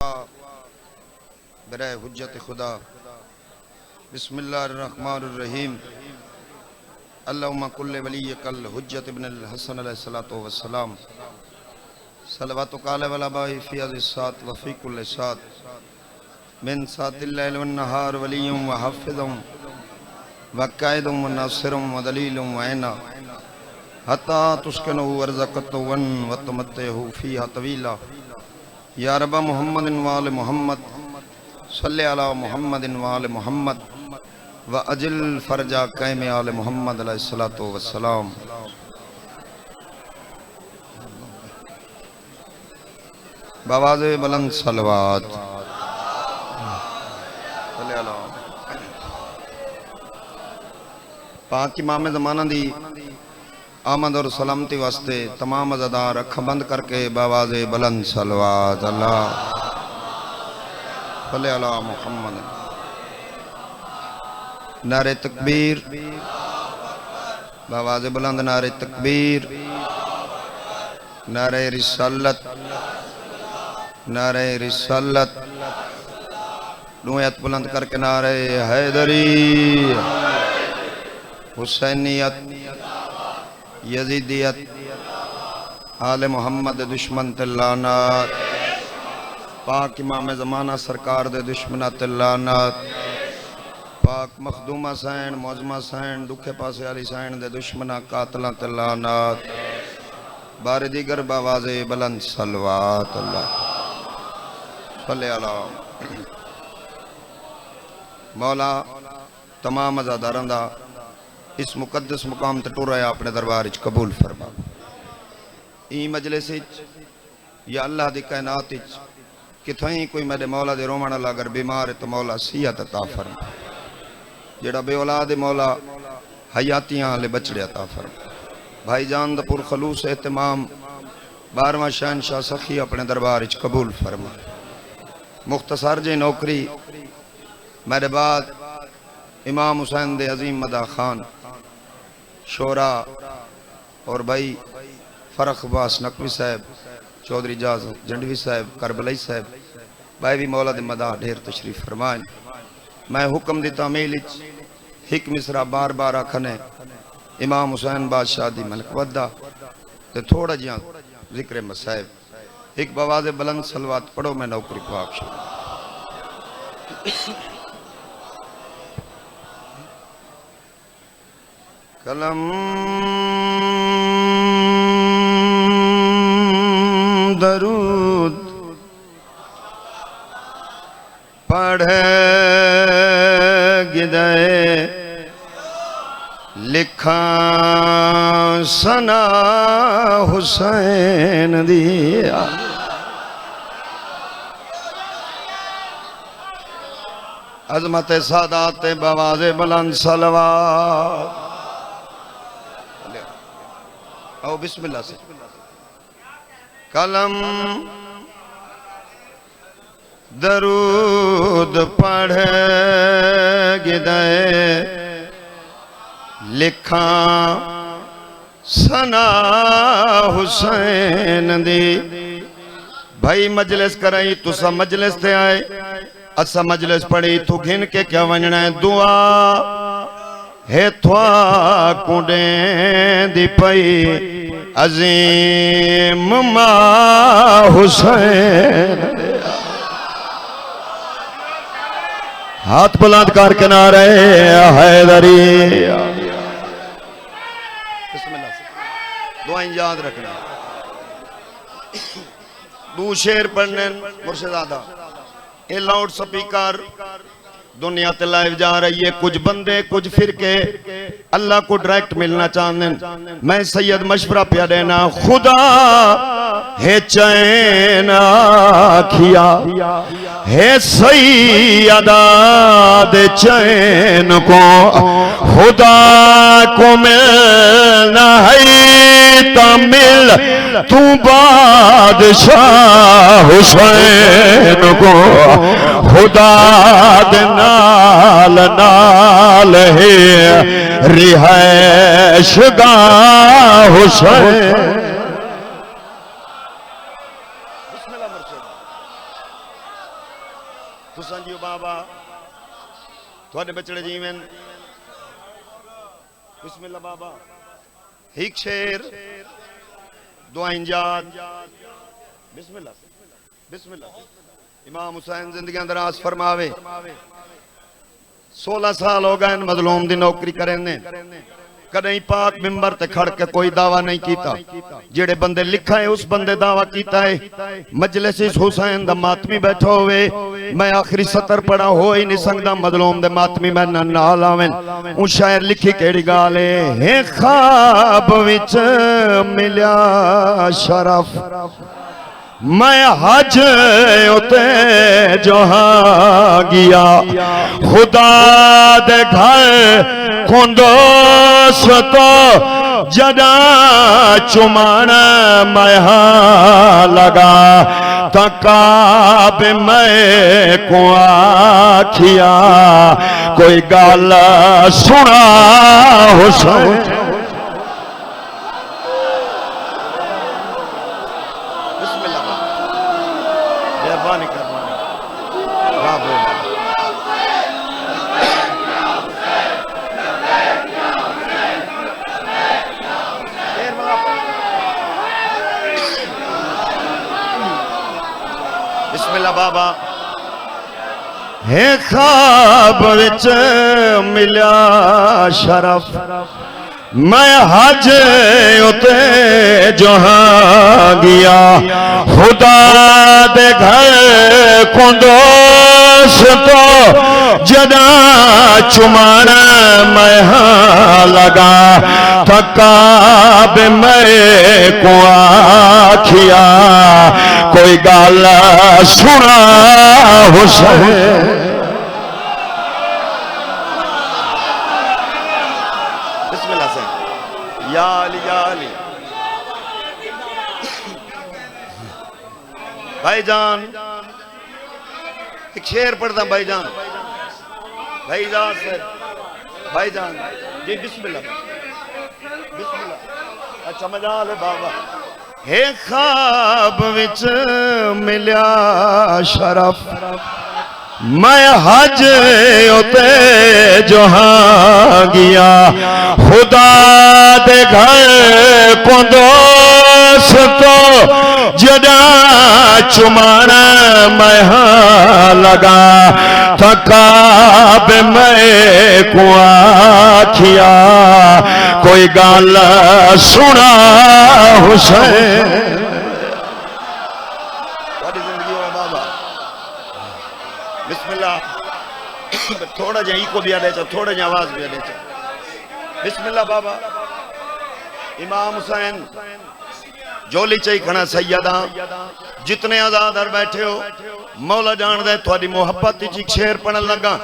बराए हुज्जत खुदा। बिस्मिल्लाहिर्रहमानिर्रहीम। अल्लाहुम्मा कुल्ले वलिय्यकल हुज्जत इब्नुल हसन अलैहिस्सलातु वस्सलाम। सलवातु काले वला बाई फी अज़िस्सात व फी कुल्ले सात मिन सातिल लैल वन नहार वलियुम व हाफिज़ुम व काइदुम व नासिरुम व दलीलुम व ऐना हत्ता तुस्किनु अर्ज़क़तुवन व तुमत्तिहु फ़ीहा तवीला। या रब मुहम्मदिन व आले मुहम्मद सल्ले अला मुहम्मदिन व आले मुहम्मद व अजिल फरजा कैम आले मुहम्मद अलैहिस्सलातु वस्सलाम। बावाज़े बुलंद सलवात। पाक इमाम ज़माना दी आमद और सलामती वास्ते तमाम अज़ादार अख बंद करके बावाज़े बुलंद सलवात। अल्लाह सल्ले अला मुहम्मद। नारे तकबीर, बावाज़े बुलंद नारे तकबीर, नारे रिसालत, नारे रिसालत। दुआत बुलंद करके नारे हैदरी, हुसैनियत, यजीदियत, आले मोहम्मद दुश्मन ते लानत। पाक इमाम ज़माना सरकार दे दुश्मना ते लानत। पाक मखदूमा सैन मौजमा सैन दुखे पासे आली सैन दे दुश्मना कातला ते लानत। बारे दीगर बावाज़े बुलंद सलवात। अल्लाह सल्ले अला मौला। तमाम अज़ादारां दा इस मुकद्दस मुकाम ते टुर आया अपने दरबार च कबूल फरमा। ई मजलिस या अल्लाह दी कायनात किथई कोई मेरे मौला दे रोवण वाला अगर बीमार है तो मौला सिहत अता फरमा। जेड़ा बे औलाद मौला हयातियां ले बचड़े अता फरमा। भाईजान दा पुर खलूस एहतमाम 12वां शहनशाह सखी अपने दरबार च कबूल फरमा। मुख्तसर जी नौकरी मेरे बाद इमाम हुसैन दे अजीम मदा खान शोरा और भाई फरख बास नकवी साहब, चौधरी जाज जंडवी साहब, करबलाई साहब भाई भी मौला दे मदा ढेर तशरीफ फरमाए। मैं हुक्म दी तामील हिक मिसरा बार बार आखने इमाम हुसैन बादशाह दी मलक वदा ते थोड़ा जिहा जिक्र मसाइब। एक बवाज़े बुलंद सलवात पढ़ो। मैं नौकरी पाक शुरू कलम दरूद पढ़े गिदे लिखा सना हुसैन दिया। अजमत सादात बवाज़े बुलंद सलवात। आओ बिस्मिल्लाह से। कलम दरूद पढ़े गिदे लिखा सना हुसैन दी। भाई मजलिस कराई तुसा मजलिस ते आए, असा मजलिस पढ़ी तू घिन के क्या वंजना है। दुआ हे थवा कुंडे दी पई अजीम मा हुसैन। हाथ बुलंद कर किनारे हैदरी। दुआएं याद रखना। दो शेर पढ़ने मुर्शिदादा। ये लाउड स्पीकर दुनिया ते लाइव जा रही है। कुछ बंदे कुछ फिरके अल्लाह को डायरेक्ट मिलना चाहते हैं। मैं सैयद मशवरा पिया देना, खुदा है चैन आखिया है सैयदा दे चैन को खुदा को मिलना है तमिल तू बादशाह हुसैन को खुदा दे नाल नाल है रिहाइश गाह हुसैन। तुसां जियो बाबा थोड़े बचड़े जीवन बिस्मिल्लाह बाबा एक शेर दुआइन याद बिस्मिल्लाह बिस्मिल्लाह इमाम हुसैन जिंदगी दराज फरमावे 16 साल हो गए मजलूम दी नौकरी करें कदई पाक मिंबर ते खड़ के कोई दावा नहीं कीता जेड़े बंदे लिखा है उस बंदे दावा कीता है मजलिस हुसैन दा मातमी बैठा होवे मैं आखिरी सतर पढ़ा हो ही नहीं सकदा मजलूम दे मातमी मैं नाल आवें उ शायर लिखी केड़ी गाल है ख्वाब विच मिल्या शरफ मैं हज उते जहाँ गया खुदा दे घर खुंदोस तो जदा चुमान मैं लगा तकाब मैं को आखिया कोई गाल सुना हुसैन बाबा है ख्वाब विच मिल्या शरफ मैं हज उते जहाँ गया खुदा दे घर कुंदोस तो जदा चुमान मैं लगा तकाब मैं को आखिया कोई गाल सुना हुसैन बिस्मिल्लाह से या अली भाईजान एक शेर पढ़ता भाईजान भाईजान से भाईजान जी बिस्मिल्लाह बिस्मिल्लाह अच्छा मजा ले बाबा हे ख्वाब विच मिल्या शरफ मैं हज उते जहाँ गया खुदा दे घर कुंदोस तो जदा चुमान मैं लगा तकाब मैं को आखिया कोई गाल सुना हुसैन थोड़ा जा को भी आड़े थोड़ा जा आवाज भी आड़े बिस्मिल्लाह बाबा इमाम हुसैन जोली चाही खड़ा सैयदा जितने आजाद बैठे हो मौला जान दे थोड़ी मोहब्बत शेर पढ़न लगा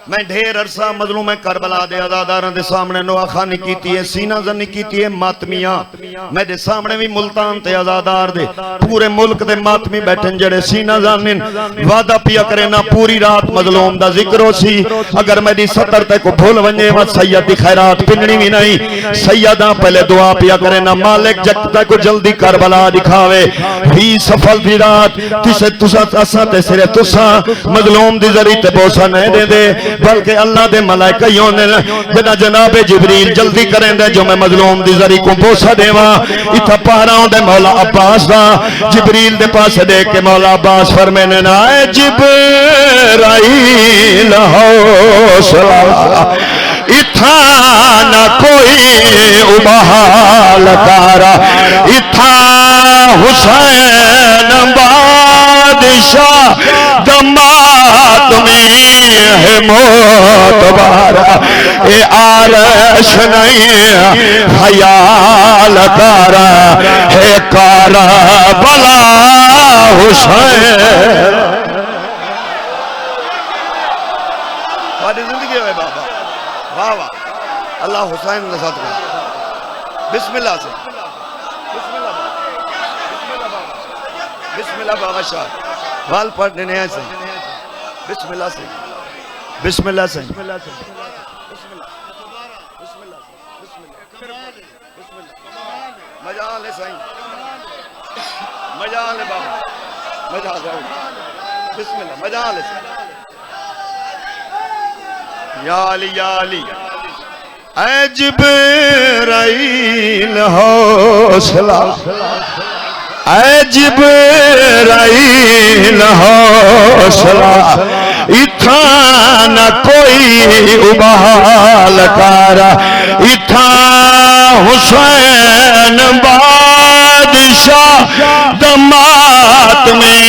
मैं ढेर अरसा मजलूम करबला दे आजादारां दे सामने नोआखानी कीती है सीना जनी कीती है मातमियां मेरे सामने भी मुल्तान ते आजादार दे पूरे मुल्क दे मातमी बैठन जड़े सीना जानिन वादा पिया करे ना पूरी रात मजलूम दा जिक्र हो सी अगर मेरी सतर ते को भूल वने व सैयद दी खैरात पिननी भी नहीं सैयदा पहले दुआ पिया करे ना मालिक जग तक को जल्दी करबला दिखावे ही सफल दी रात तिसे तुसा असा ते सिरे तुसा मजलूम दी जरी ते बोसा नहीं दे दे बल्कि अल्लाह दे मलाइका योने जदा जनाब जिब्रील जल्दी करेंदे जो मैं मजलूम दी जरी को बोसा देवा इथा पहरा दे मौला अब्बास दा जिब्रील दे पास देख के मौला अब्बास फरमाने ना ए जिब्राइल हौसला इथा ना कोई उबाल तारा इथा हुसैन बादशाह दमात में है मोतबारा ए आरश नहीं ख्याल तारा है कारा बला हुसैन जिंदगी है बाबा वाह वाह अल्लाह हुसैन के साथ बिस्मिल्लाह से बिस्मिल्लाह बाबा शाह वाल पढ़ देने ऐसे बिस्मिल्लाह से बिस्मिल्लाह से बिस्मिल्लाह मजा ले सही मजा ले बाबा मजा ले बिस्मिल्लाह मजा ले या अली ऐ जिब्राइल हौसला ऐ जिब्राइल हौसला इथा न कोई उबाल कर इथा हुसैन बादशाह दमात में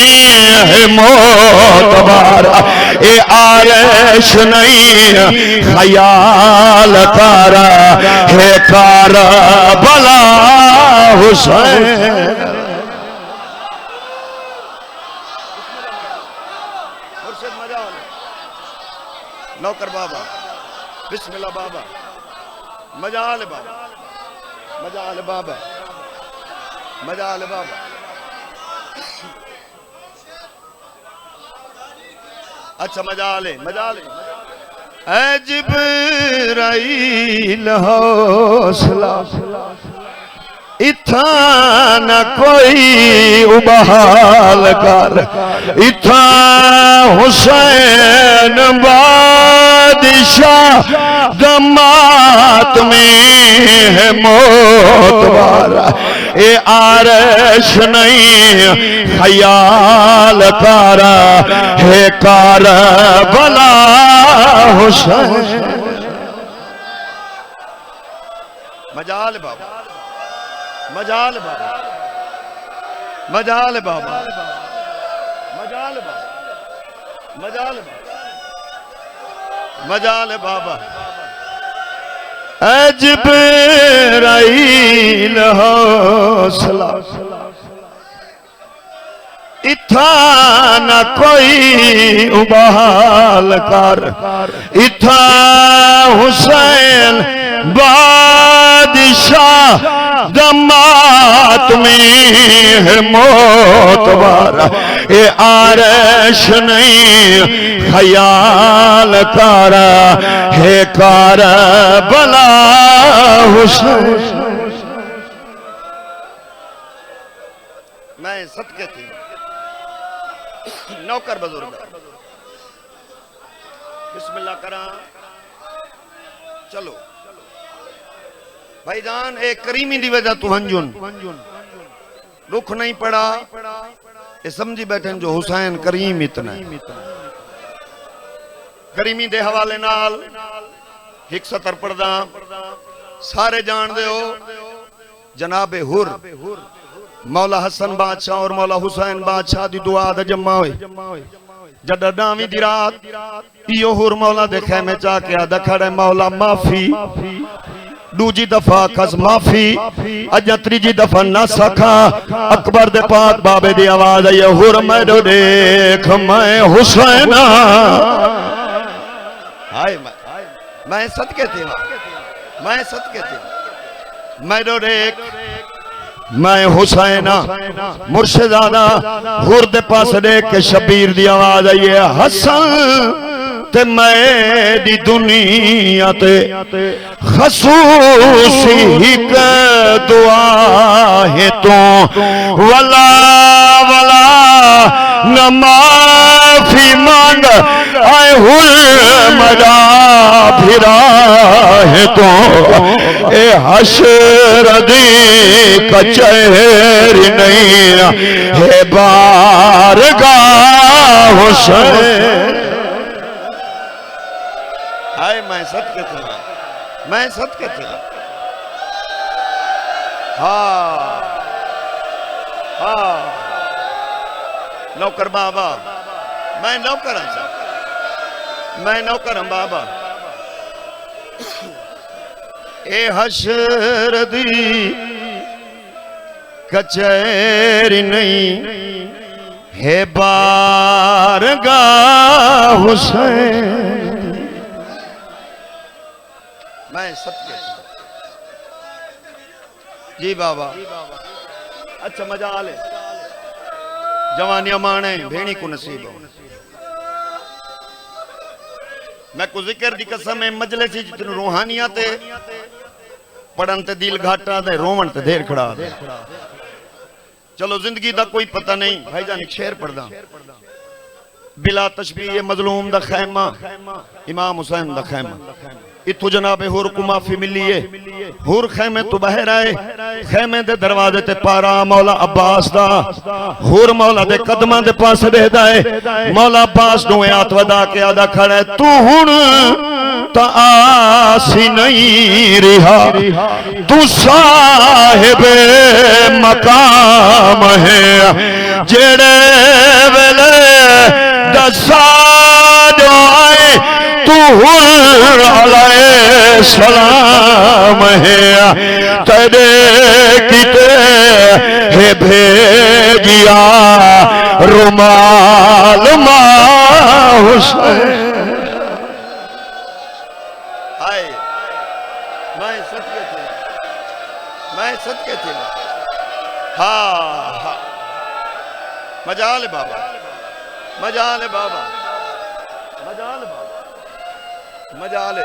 है मोतबार ए आरश नहीं ख्याल कर है करबला हुसैन नौकर बाबा बिस्मिल्लाह बाबा मजाल बाबा मजाल बाबा मजाल बाबा अच्छा मजाले मजाले ऐ जिब्राइल हौसला इथा न कोई उबाल कर इथा हुसैन बादशाह दमात में है मोतबारा ए आरश नहीं ख्याल कर है करबला हुसैन मजाल बाबा मजाल बाबा मजाल बाबा मजाल बाबा मजाल बाबा मजाल बाबा ऐ जिब्राइल हौसला इथा न कोई उबाल कर इथा हुसैन बादशाह दमात में है मोतबारा ए आरश नहीं ख्याल कर है करबला हुसैन मैं सदके थी नौकर बुजुर्ग बिस्मिल्लाह करा चलो भाईजान एक करीमी दी वजह तू हंजुन रुख नहीं पड़ा ये समझी बैठे जो हुसैन करीम इतना करीमी दे हवाले नाल एक सतर पढ़दा सारे जान दे हो जनाबे हुर मौला हसन बादशाह और मौला हुसैन बादशाह दी दुआ दा जम्मा होए जड़ा डावी दी रात इयो हुर मौला दे खेमे चा के आदा खड़े मौला माफी दूजी दफा कस माफी अजा त्रीजी दफा न सखा अकबर दे पाक बाबे दी आवाज आई हुर मैडो देख मैं हुसैन हाय मैं सदके थे मैं सदके थे मैडो देख मैं हुसैना मुर्शिदाना हुर दे पास देख के शबीर दी आवाज आई है हसन ते मैं दी दुनिया ते खसूसी हिक दुआ है तो वला वला न माफी मांग आए हुर मजा फिरा है तो ए हशर दी कचहरी नहीं है बारगाह हुसैन हाय मैं सदके थे मैं सदके थे हाँ हाँ नौकर बाबा मैं नौकर मैं नौकर हम बाबा ए हशर दी कचहरी नहीं है बारगाह हुसैन मैं सत्य जी बाबा अच्छा मजा आ ले जवानिया माने भेणी को नसीब हो मैं को जिक्र दी कसम है मजलिस जितन रूहानियत पढ़न ते दिल घाटा दे रोवन ते देर खड़ा दे चलो जिंदगी दा कोई पता नहीं भाईजान एक शेर पढ़दा बिला तशबीह मजलूम दा खैमा इमाम हुसैन दा खैमा इत्थों जनाबे हुर को माफी मिली है हुर खैमे तो बाहर आए खैमे दे दरवाजे ते पारा मौला अब्बास दा हुर मौला दे कदमां दे पास रहदा है मौला अब्बास नु हाथ वधा के आदा खड़ा है तू हुन ता आसी नहीं रिहा तू साहिबे मकाम है जेड़े वेले दसा जो आए तू हुर अलैहि सलाम है तेरे किते है भेजिया रुमाल मा हुसैन हाय मैं सदके थे हाँ मजाल बाबा मजाल बाबा मजाल बाबा मजाल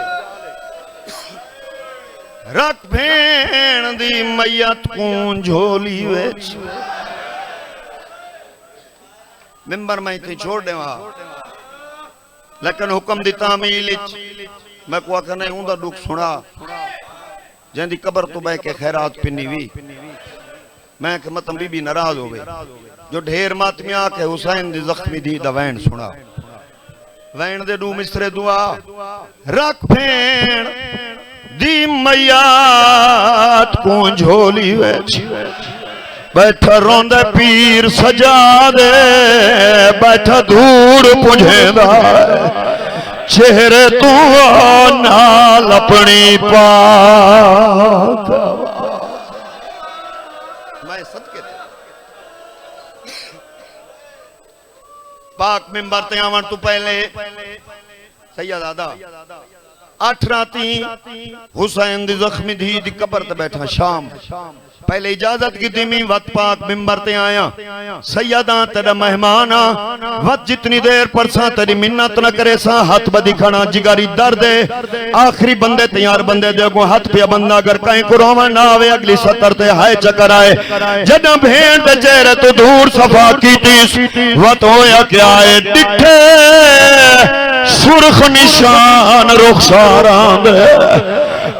रख भेण दी मैयत को झोली विच मिंबर में इतनी छोड़ देवा लेकिन हुक्म दी तामील मैं को आखना नहीं उनका दुख सुना जैंदी कबर तो बह के खैरात पिनी भी मैं कि मतम बीबी नाराज हो गई जो ढेर मातमिया के हुसैन दी जख्मी दी दा वैन सुना वैन दे दू मिसरे दुआ रख भेण दी मैयात को झोली विच बैठा रोंदे पीर सजा दे बैठा धूड़ पुंझेदा चेहरे तू नाल अपनी पाक मैं सदके पाक मिंबर ते आवन तू पहले सैयद आदा 8 राती हुसैन दी जख्मी धी दी कबर ते बैठा शाम पहले इजाजत की दिमी वक्त पाक मिंबर ते आया सैयदा तेरा मेहमान वक्त जितनी देर परसा तेरी मिन्नत न करे सा हाथ बदी खाना जिगारी दर्द है आखिरी बंदे तैयार बंदे देखो हाथ पे बंदा अगर कहीं को रोवन ना आवे अगली सतर ते हाय चक्कर आए जदा भेड़ दे चेहरे तो दूर सफा कीती वत होया क्या है डिठे सुर्ख निशान रुखसारां दे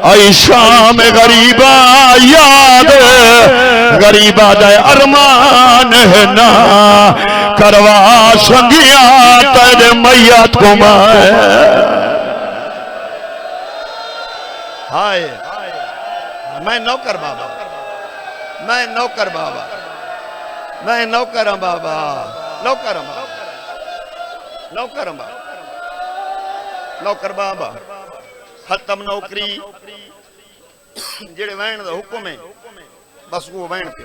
आई शाम गरीबा याद गरीबा जाए अरमान है ना करवा संगिया तेरे मैयत को माए हाय मैं नौकर बाबा मैं नौकर बाबा मैं नौकर बाबा नौकर नौकर नौकर बाबा खत्म नौकरी जेड़े वैन दा हुक्म है बस वो वैन पे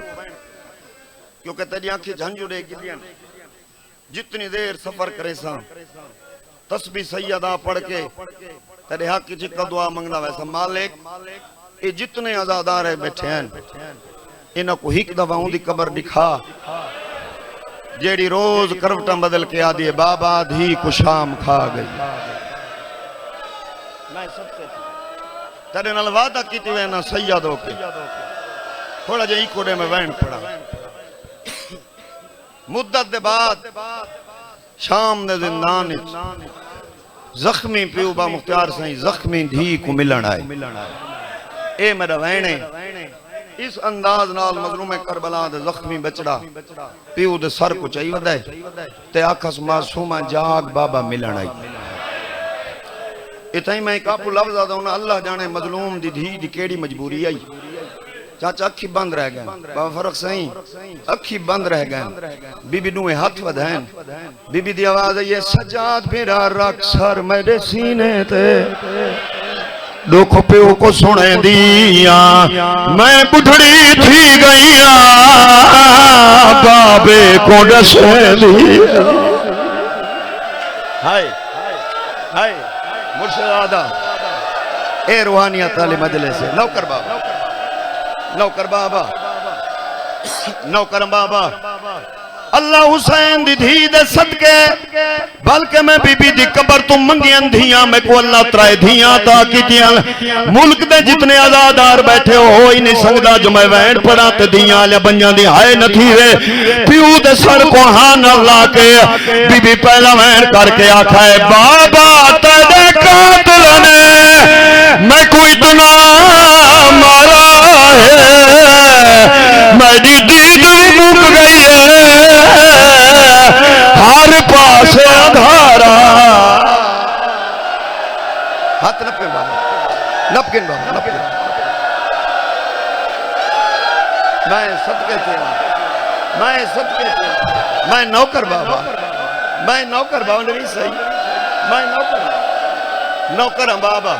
क्योंकि तेरी आंखें झंझुड़े गिलियन जितनी देर सफर करे सा तस्बीह सैयदा पढ़ के तेरे हक च दुआ मंगदा वैसा मालिक ये जितने आजादार है बैठे हैं इन्हां को एक दफा उनकी कबर दिखा जेड़ी रोज करवटा बदल के आदी है बाबा धी को शाम खा गई मैं सबसे तेरे नाल वादा कीती वे ना सैयद होके थोड़ा जिहा कोडे में वैन पड़ा मुद्दत दे बाद शाम दे जिंदान जख्मी पियो बा मुख्तार सही जख्मी धी को मिलन आए ए मेरा वैन है इस अंदाज नाल मजलूम करबला दे जख्मी बचड़ा पियो दे सर को चाहिए वदा ते आखस मासूमा जाग बाबा मिलन आई इतना ही मैं काबू लफ्ज आता हूं अल्लाह जाने मजलूम दी धी दी केड़ी मजबूरी आई चाचा अखी बंद रह गए बाबा फर्क सही अखी बंद रह गए बीबी नुए हाथ वधान बीबी दी आवाज आई सजाद मेरा रख सर मेरे सीने ते दुख प्यो को सुने दिया मैं बुढ़ड़ी थी गईया बाबे को दसे दी हाय हाय मुर्शिदादा ए रूहानियत वाले मजलिस से नौकर बाबा नौकर बाबा नौकर बाबा अल्लाह हुसैन दी धी दे सदके बल्कि मैं बीबी दी कबर तू मंगियन धियां मैं को अल्लाह त्राए धियां ता कीतियां मुल्क दे जितने आजादार बैठे हो ही नहीं सकदा जो मैं वैन पड़ा ते धियां ले बंजां दी हाय नथी वे प्यू दे सर को हां न ला के बीबी पहला वैन करके आखा है बाबा तेरे कातिल ने मैं कोई इतना मारा है मेरी दीद मुक गई है हर पास अंधारा हाथ नपके बाबा नपकिन बाबा नपकिन मैं सदके थे मैं नौकर बाबा नहीं सही मैं नौकर हूं बाबा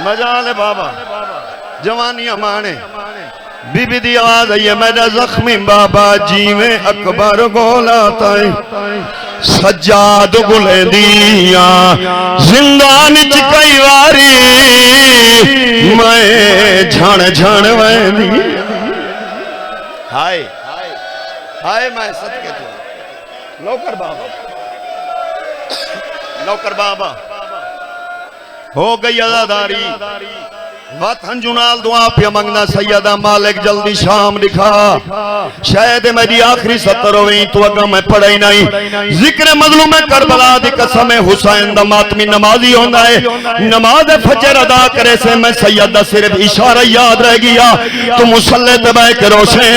मजाल बाबा जवानियां माने बीबी दी आवाज आई है मेरा जख्मी बाबा जीवे अकबर गोला ताई सज्जाद गुले दिया जिंदान च कई वारी मैं झण वैंदी हाय हाय मैं सदके थे नौकर बाबा हो गई आजादारी वत हंजुनाल दुआ पे मंगना सैयदा मालिक जल्दी शाम दिखा शायद मेरी आखिरी सतर होई तो अगा मैं पढ़ा ही नहीं जिक्र मजलूम करबला दी कसम हुसैन दा मातमी नमाजी होंदा है नमाज फजर अदा करे से मैं सैयदा सिर्फ इशारा याद रह गया तो मुसल्ले ते बैठ के रोसे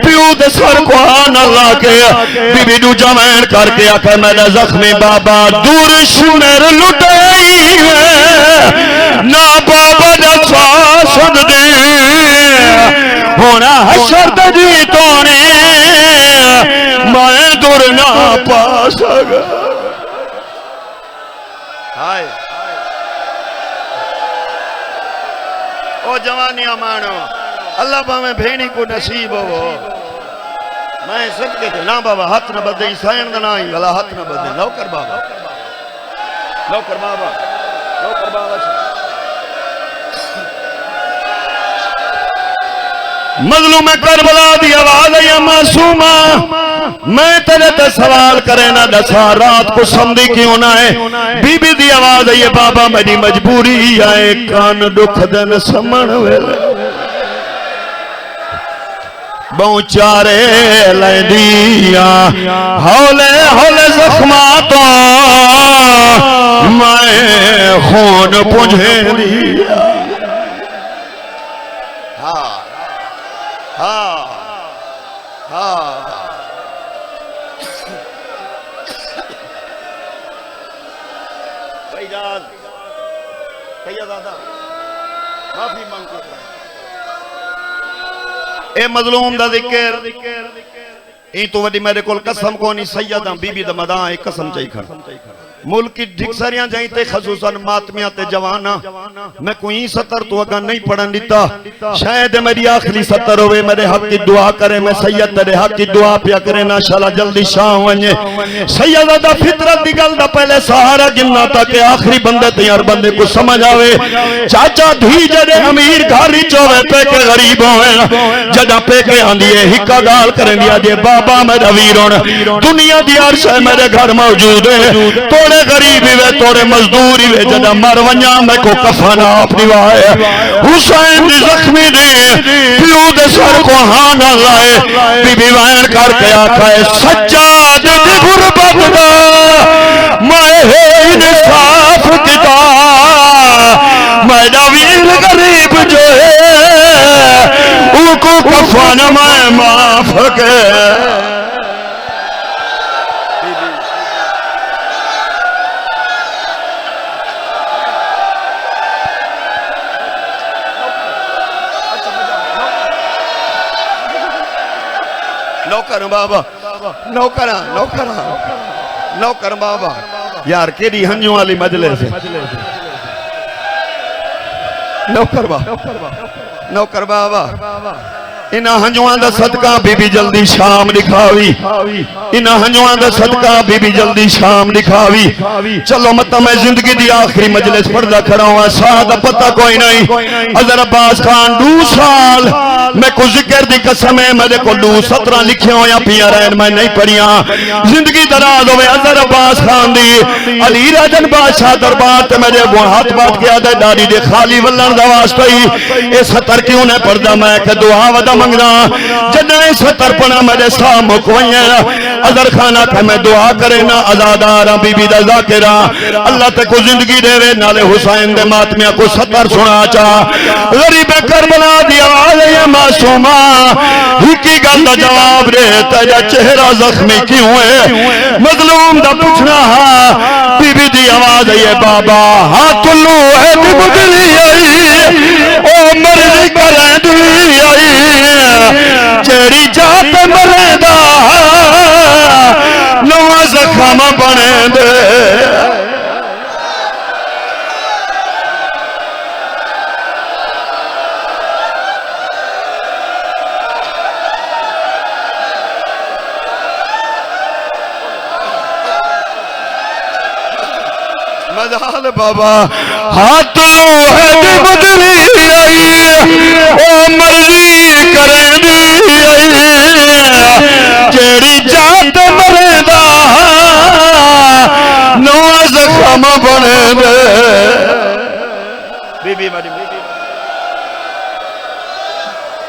प्यू दे सर को हां ला के बीबी दू जमैन करके आखे मेरा जख्मी बाबा दूर शुमेर लुटाई ना बाबा दा सुन दे होना हशर दी तोने मैं दूर ना पा सका हाय ओ जवानियां मानो अल्लाह पावे भेणी को नसीब हो मैं सदके थे ना बाबा हाथ न बदे सायन दा ना ही वाला हाथ न बदे नौकर बाबा मजलूम करबला दी आवाज है मासूमा मैं तेरे ते सवाल करे ना दसा रात को समझी क्यों ना है बीबी दी आवाज है बाबा मेरी मजबूरी आए कान दुख दिन समण वेले बहुचारे लैंदिया हौले हौले जख्मा तो मैं खून पुंझे दिया माफी मांगो ए मजलूम दा जिक्र ई तो वडी मेरे कोल कसम को नहीं सैयदा बीबी दा मदा एक कसम चाही खड़ मुल्क की ढिक्सरियां जाई ते खसूसन मातमियां ते जवाना मैं कोई सतर तो अगा नहीं पढ़न दिता शायद मेरी आखिरी सतर होवे मेरे हक की दुआ करे मैं सैयद तेरे हक की दुआ पिया करे ना शाला जल्दी शाम वने सैयदा दा फितरत दी गल दा पहले सहारा गिनना ताकि आखिरी बंदे ते यार बंदे को समझ आवे चाचा धी जदे अमीर घर विच होवे पे के गरीब होवे जदा पे के आंदी है हिक्का गाल करन दिया जे बाबा मेरा वीर होन दुनिया दी अर्श मेरे घर मौजूद है तोड़े गरीब वे तोड़े मजदूर वे जदा मर वन्या मैं को कफन अपनी वाए हुसैन दी जख्मी दे प्यू दे सर को हां न लाए बीबी वैन करके आखा है सज्जाद दी गुरबत दा मैं है इंसाफ किता मेरा वीर गरीब जो है उनको कफन मैं माफ के नौकर बाबा यार केडी हंजू वाली मजलिस नौकर बाबा इन्हां हंजुआं दा सदका बीबी जल्दी शाम दिखावी इन हंजुआं दा सदका बीबी जल्दी शाम दिखावी। चलो मत मैं जिंदगी दी आखिरी मजलिस पढ़दा खड़ा हुआ, साह दा पता कोई नहीं। अजर अब्बास खान 2 साल मैं को जिक्र दी कसम है मेरे को 17 लिखे होया पिया रहन, मैं नहीं पढ़िया। जिंदगी दराज होवे अजर अब्बास खान दी। अली राजन बादशाह दरबार ते मेरे वो हाथ बात के आदे दादी दे खाली वल्लन दा वास्ता ही ए 70 क्यों ने पढ़दा, मैं के दुआ वदा मंगदा। जदे 70 पढ़ा मेरे साह मुक वया। अजर खाना के मैं दुआ करे ना आजादार बीबी दा जाकिरा अल्लाह ते को जिंदगी देवे, नाले हुसैन दे मातमिया को 70 सुना चा। गरीब करबला दी आवाज है मासूमा, हिकी गल दा जवाब दे, तेरा चेहरा जख्मी क्यों है? मजलूम दा पूछना हा। बीबी दी आवाज है बाबा हाथ लो है बुदली आई, ओ मर्जी करंदी आई, जेड़ी जात मरेदा नवा जख्म बने दे। मजाल बाबा हाथ लो है बदली आई, ओ मर्जी करेंदी आई, जेड़ी जात मरेदा नवा जख्म बने दे। बीबी